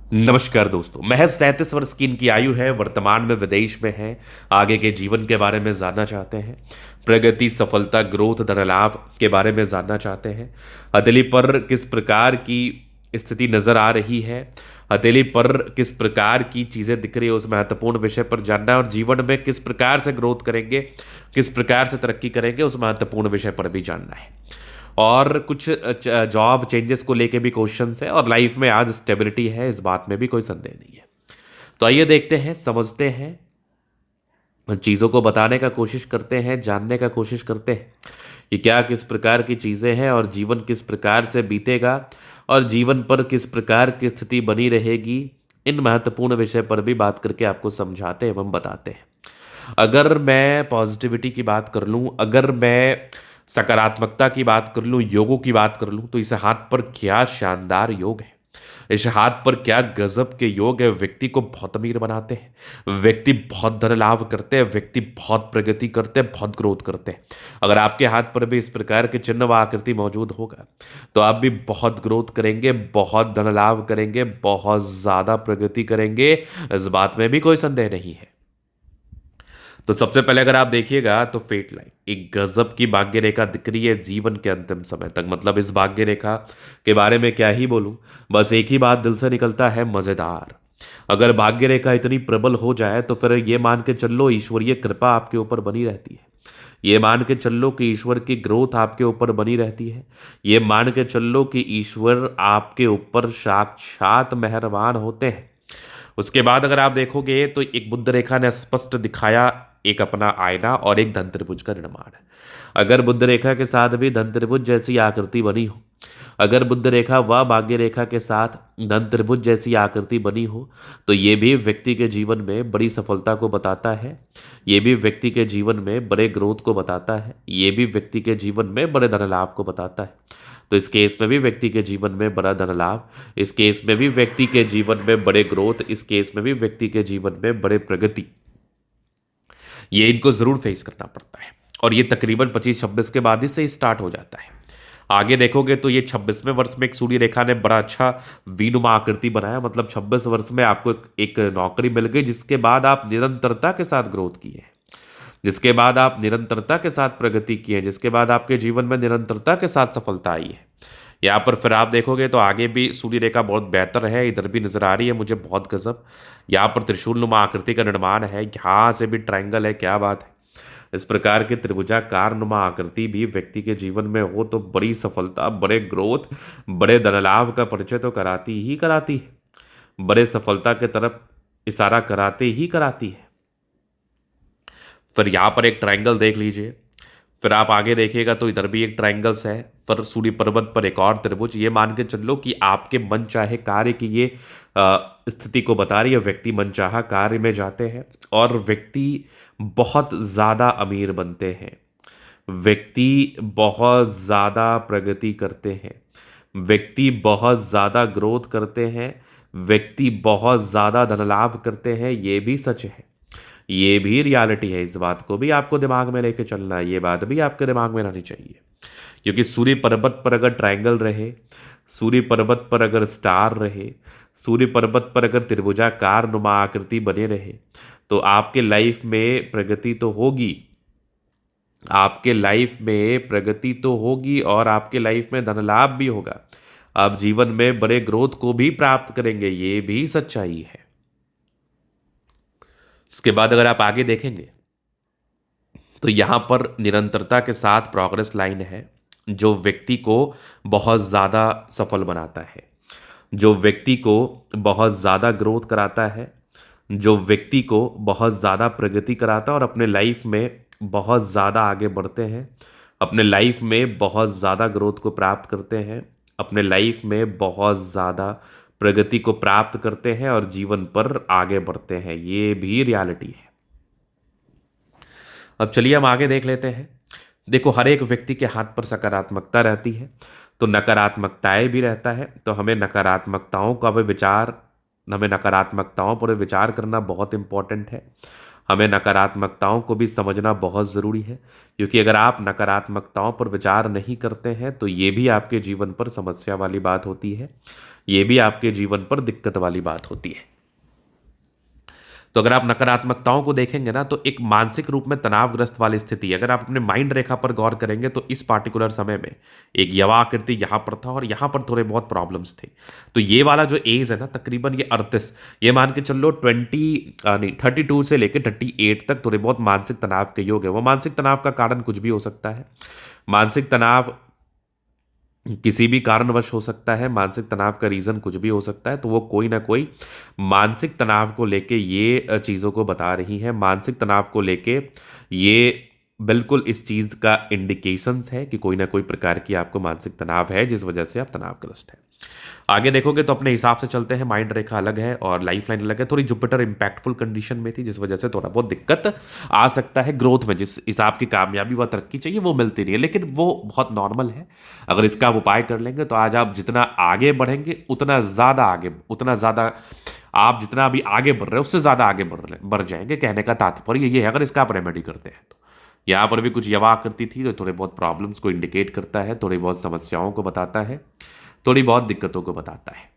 नमस्कार दोस्तों। महज 37 वर्ष की इनकी आयु है। वर्तमान में विदेश में हैं। आगे के जीवन के बारे में जानना चाहते हैं। प्रगति, सफलता, ग्रोथ, धन लाभ के बारे में जानना चाहते हैं। हथेली पर किस प्रकार की स्थिति नजर आ रही है, हथेली पर किस प्रकार की चीजें दिख रही है, उस महत्वपूर्ण विषय पर जानना है। और जीवन में किस प्रकार से ग्रोथ करेंगे, किस प्रकार से तरक्की करेंगे, उस महत्वपूर्ण विषय पर भी जानना है। और कुछ जॉब चेंजेस को लेके भी क्वेश्चंस है, और लाइफ में आज स्टेबिलिटी है, इस बात में भी कोई संदेह नहीं है। तो आइए देखते हैं, समझते हैं, चीज़ों को बताने का कोशिश करते हैं, जानने का कोशिश करते हैं कि क्या किस प्रकार की चीज़ें हैं और जीवन किस प्रकार से बीतेगा और जीवन पर किस प्रकार की स्थिति बनी रहेगी। इन महत्वपूर्ण विषय पर भी बात करके आपको समझाते एवं बताते हैं। अगर मैं पॉजिटिविटी की बात कर लूँ, अगर मैं सकारात्मकता की बात कर लूँ, योगों की बात कर लूँ, तो इस हाथ पर क्या शानदार योग है। इस हाथ पर क्या गजब के योग है। व्यक्ति को बहुत अमीर बनाते हैं, व्यक्ति बहुत धन लाभ करते हैं, व्यक्ति बहुत प्रगति करते हैं, बहुत ग्रोथ करते हैं। अगर आपके हाथ पर भी इस प्रकार के चिन्ह व आकृति मौजूद होगा तो आप भी बहुत ग्रोथ करेंगे, बहुत धन लाभ करेंगे, बहुत ज्यादा प्रगति करेंगे। इस बात में भी कोई संदेह नहीं है। तो सबसे पहले अगर आप देखिएगा तो फेट लाइन एक गजब की भाग्य रेखा दिख रही है जीवन के अंतिम समय तक। मतलब इस भाग्य रेखा के बारे में क्या ही बोलूं, बस एक ही बात दिल से निकलता है, मजेदार। अगर भाग्य रेखा इतनी प्रबल हो जाए तो फिर ये मान के चल लो ईश्वरीय कृपा आपके ऊपर बनी रहती है। ये मान के चल लो कि ईश्वर की ग्रोथ आपके ऊपर बनी रहती है। ये मान के चल लो कि ईश्वर आपके ऊपर साक्षात मेहरबान होते हैं। उसके बाद अगर आप देखोगे तो एक बुद्ध रेखा ने स्पष्ट दिखाया एक अपना आईना और एक धन त्रिभुज का निर्माण है। अगर बुद्ध रेखा के साथ भी धन त्रिभुज जैसी आकृति बनी हो, अगर बुद्ध रेखा व भाग्य रेखा के साथ धन त्रिभुज जैसी आकृति बनी हो, तो ये भी व्यक्ति के जीवन में बड़ी सफलता को बताता है। ये भी व्यक्ति के जीवन में बड़े ग्रोथ को बताता है। ये भी व्यक्ति के जीवन में बड़े धन लाभ को बताता है। तो इस केस में भी व्यक्ति के जीवन में बड़ा धन लाभ, इस केस में भी व्यक्ति के जीवन में बड़े ग्रोथ, इस केस में भी व्यक्ति के जीवन में बड़े प्रगति, ये इनको जरूर फेस करना पड़ता है। और ये तकरीबन 25-26 के बाद ही से स्टार्ट हो जाता है। आगे देखोगे तो ये 26वें वर्ष में एक सूर्य रेखा ने बड़ा अच्छा वीनुमा आकृति बनाया। मतलब 26 वर्ष में आपको एक नौकरी मिल गई, जिसके बाद आप निरंतरता के साथ ग्रोथ किए हैं, जिसके बाद आप निरंतरता के साथ प्रगति की है, जिसके बाद आपके जीवन में निरंतरता के साथ सफलता आई है। यहाँ पर फिर आप देखोगे तो आगे भी सूर्य रेखा बहुत बेहतर है, इधर भी नजर आ रही है मुझे बहुत गजब। यहाँ पर त्रिशूल नुमा आकृति का निर्माण है, यहाँ से भी ट्रायंगल है, क्या बात है। इस प्रकार की त्रिभुजाकार नुमा आकृति भी व्यक्ति के जीवन में हो तो बड़ी सफलता, बड़े ग्रोथ, बड़े धन लाभ का परिचय तो कराती ही कराती है, बड़े सफलता के तरफ इशारा कराते ही कराती है। फिर यहाँ पर एक ट्रायंगल देख लीजिए। फिर आप आगे देखिएगा तो इधर भी एक ट्रायंगल्स है। फिर सूर्य पर्वत पर एक और त्रिभुज। ये मान के चलो कि आपके मन चाहे कार्य की ये स्थिति को बता रही है। व्यक्ति मनचाहा कार्य में जाते हैं और व्यक्ति बहुत ज़्यादा अमीर बनते हैं, व्यक्ति बहुत ज़्यादा प्रगति करते हैं, व्यक्ति बहुत ज़्यादा ग्रोथ करते हैं, व्यक्ति बहुत ज़्यादा धन लाभ करते हैं। ये भी सच है, ये भी रियलिटी है। इस बात को भी आपको दिमाग में लेके चलना है, ये बात भी आपके दिमाग में रहनी चाहिए। क्योंकि सूर्य पर्वत पर अगर ट्रायंगल रहे, सूर्य पर्वत पर अगर स्टार रहे, सूर्य पर्वत पर अगर त्रिभुजाकार नुमा आकृति बने रहे, तो आपके लाइफ में प्रगति तो होगी, आपके लाइफ में प्रगति तो होगी और आपके लाइफ में धन लाभ भी होगा। आप जीवन में बड़े ग्रोथ को भी प्राप्त करेंगे, ये भी सच्चाई है। इसके बाद अगर आप आगे देखेंगे तो यहाँ पर निरंतरता के साथ प्रोग्रेस लाइन है, जो व्यक्ति को बहुत ज़्यादा सफल बनाता है, जो व्यक्ति को बहुत ज़्यादा ग्रोथ कराता है, जो व्यक्ति को बहुत ज़्यादा प्रगति कराता है और अपने लाइफ में बहुत ज़्यादा आगे बढ़ते हैं, अपने लाइफ में बहुत ज़्यादा ग्रोथ को प्राप्त करते हैं, अपने लाइफ में बहुत ज़्यादा प्रगति को प्राप्त करते हैं और जीवन पर आगे बढ़ते हैं। ये भी रियलिटी है। अब चलिए हम आगे देख लेते हैं। देखो, हर एक व्यक्ति के हाथ पर सकारात्मकता रहती है तो नकारात्मकताएं भी रहता है। तो हमें नकारात्मकताओं पर विचार करना बहुत इंपॉर्टेंट है। हमें नकारात्मकताओं को भी समझना बहुत ज़रूरी है, क्योंकि अगर आप नकारात्मकताओं पर विचार नहीं करते हैं तो ये भी आपके जीवन पर समस्या वाली बात होती है, ये भी आपके जीवन पर दिक्कत वाली बात होती है। तो अगर आप नकारात्मकताओं को देखेंगे ना, तो एक मानसिक रूप में तनावग्रस्त वाली स्थिति, अगर आप अपने माइंड रेखा पर गौर करेंगे तो इस पार्टिकुलर समय में एक यवा आकृति यहाँ पर था और यहाँ पर थोड़े बहुत प्रॉब्लम्स थे। तो ये वाला जो एज है ना, तकरीबन ये 38, ये मान के चलो 32 से लेकर 38 तक थोड़े बहुत मानसिक तनाव के योग है। वो मानसिक तनाव का कारण कुछ भी हो सकता है। मानसिक तनाव किसी भी कारणवश हो सकता है, मानसिक तनाव का रीज़न कुछ भी हो सकता है। तो वो कोई ना कोई मानसिक तनाव को लेके ये चीज़ों को बता रही है। मानसिक तनाव को लेके ये बिल्कुल इस चीज़ का इंडिकेशंस है कि कोई ना कोई प्रकार की आपको मानसिक तनाव है, जिस वजह से आप तनावग्रस्त हैं। आगे देखोगे तो अपने हिसाब से चलते हैं, माइंड रेखा अलग है और लाइफ लाइन अलग है। थोड़ी जुपिटर इम्पैक्टफुल कंडीशन में थी, जिस वजह से थोड़ा बहुत दिक्कत आ सकता है ग्रोथ में। जिस हिसाब की कामयाबी व तरक्की चाहिए वो मिलती नहीं है, लेकिन वो बहुत नॉर्मल है। अगर इसका आप उपाय कर लेंगे तो आज आप जितना आगे बढ़ेंगे उतना ज़्यादा आप जितना अभी आगे बढ़ रहे हैं उससे ज़्यादा आगे बढ़ जाएंगे। कहने का तात्पर्य ये है, अगर इसका आप रेमेडी करते हैं तो। यहाँ पर भी कुछ यवा आकृति थी, जो थोड़े बहुत प्रॉब्लम्स को इंडिकेट करता है, थोड़ी बहुत समस्याओं को बताता है, थोड़ी बहुत दिक्कतों को बताता है।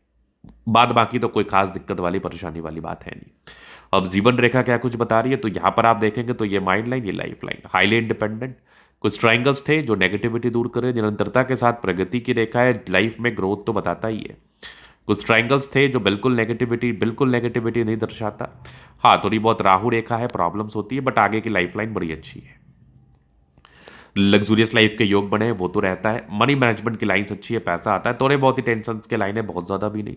बाद बाकी तो कोई खास दिक्कत वाली परेशानी वाली बात है नहीं। अब जीवन रेखा क्या कुछ बता रही है, तो यहाँ पर आप देखेंगे तो ये माइंड लाइन, ये लाइफ लाइन, हाईली इंडिपेंडेंट। कुछ ट्राइंगल्स थे जो नेगेटिविटी दूर करे, निरंतरता के साथ प्रगति की रेखा है, लाइफ में ग्रोथ तो बताता ही है। कुछ ट्राइंगल्स थे जो बिल्कुल नेगेटिविटी नहीं दर्शाता। हाँ, थोड़ी बहुत राहु रेखा है, प्रॉब्लम्स होती है, बट आगे की लाइफ लाइन बड़ी अच्छी है। लग्जूरियस लाइफ के योग बने हैं, वो तो रहता है। मनी मैनेजमेंट की लाइन्स अच्छी है, पैसा आता है। थोड़े बहुत ही टेंशन के लाइन है, बहुत ज़्यादा भी नहीं।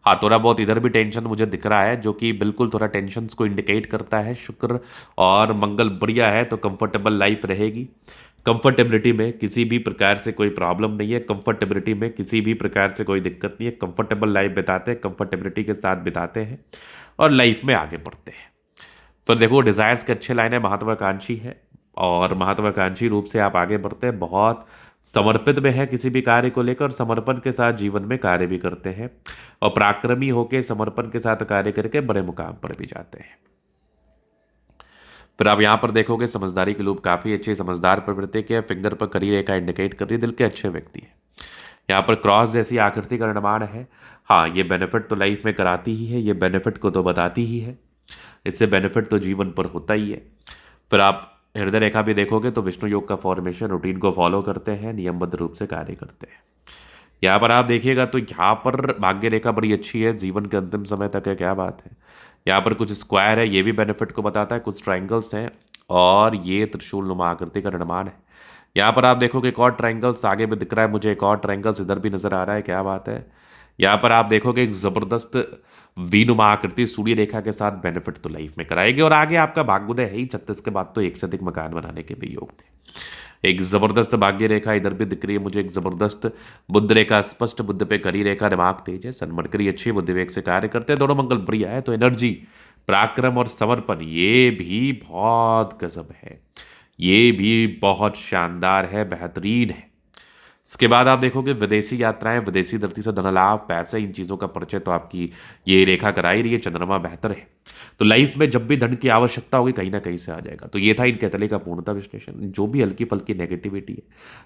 हाँ, थोड़ा बहुत इधर भी टेंशन मुझे दिख रहा है, जो कि बिल्कुल थोड़ा टेंशन को इंडिकेट करता है। शुक्र और मंगल बढ़िया है, तो कंफर्टेबल लाइफ रहेगी। कंफर्टेबिलिटी में किसी भी प्रकार से कोई प्रॉब्लम नहीं है, कंफर्टेबिलिटी में किसी भी प्रकार से कोई दिक्कत नहीं है। कंफर्टेबल लाइफ बिताते हैं, कंफर्टेबिलिटी के साथ बिताते हैं और लाइफ में आगे बढ़ते हैं। फिर देखो, डिज़ायर्स के अच्छे लाइन है, महत्वाकांक्षी है और महत्वाकांक्षी रूप से आप आगे बढ़ते हैं। बहुत समर्पित में है किसी भी कार्य को लेकर, समर्पण के साथ जीवन में कार्य भी करते हैं और पराक्रमी होकर समर्पण के साथ कार्य करके बड़े मुकाम पर भी जाते हैं। फिर आप यहाँ पर देखोगे, समझदारी के लोग काफ़ी अच्छे, समझदार प्रवृत्ति के, फिंगर पर करी रेखा इंडिकेट कर रही है, दिल के अच्छे व्यक्ति हैं। यहाँ पर क्रॉस जैसी आकृति का निर्माण है। हाँ, ये बेनिफिट तो लाइफ में कराती ही है, ये बेनिफिट को तो बताती ही है, इससे बेनिफिट तो जीवन पर होता ही है। फिर आप हृदय रेखा भी देखोगे तो विष्णु योग का फॉर्मेशन, रूटीन को फॉलो करते हैं, नियमबद्ध रूप से कार्य करते हैं। यहाँ पर आप देखिएगा तो यहाँ पर भाग्य रेखा बड़ी अच्छी है, जीवन के अंतिम समय तक है, क्या बात है। यहाँ पर कुछ स्क्वायर है, ये भी बेनिफिट को बताता है। कुछ ट्राइंगल्स हैं और ये त्रिशूल नुमा आकृति का निर्माण है। यहाँ पर आप देखोगे एक और ट्राइंगल्स आगे भी दिख रहा है मुझे, एक और ट्राइंगल्स इधर भी नजर आ रहा है, क्या बात है। यहाँ पर आप देखोगे एक जबरदस्त वीनुमा आकृति सूर्य रेखा के साथ, बेनिफिट तो लाइफ में कराएगी। और आगे आपका भाग्योदय है ही, 36 के बाद तो एक से अधिक मकान बनाने के भी योग थे। एक जबरदस्त भाग्य रेखा इधर भी दिख रही है मुझे, एक जबरदस्त बुद्ध रेखा, स्पष्ट बुद्ध पे करी रेखा, दिमाग तेज है, सन्मड़करी अच्छी, बुद्धि विवेक से कार्य करते हैं, दोनों मंगल बढ़िया है। तो एनर्जी, पराक्रम और समर्पण ये भी बहुत गजब है, ये भी बहुत शानदार है, बेहतरीन है। इसके बाद आप देखोगे विदेशी यात्राएं, विदेशी धरती से धन लाभ, पैसे, इन चीज़ों का परिचय तो आपकी ये रेखा करा ही रही है। चंद्रमा बेहतर है, तो लाइफ में जब भी धन की आवश्यकता होगी कहीं ना कहीं से आ जाएगा। तो ये था इन कैतले का पूर्णता विश्लेषण। जो भी हल्की फल्की नेगेटिविटी है,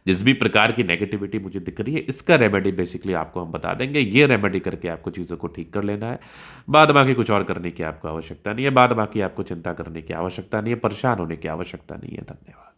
जिस भी प्रकार की नेगेटिविटी मुझे दिख रही है, इसका रेमेडी बेसिकली आपको हम बता देंगे। ये रेमेडी करके आपको चीज़ों को ठीक कर लेना है, बाद बाकी कुछ और करने की आपको आवश्यकता नहीं है, बाद बाकी आपको चिंता करने की आवश्यकता नहीं है, परेशान होने की आवश्यकता नहीं है। धन्यवाद।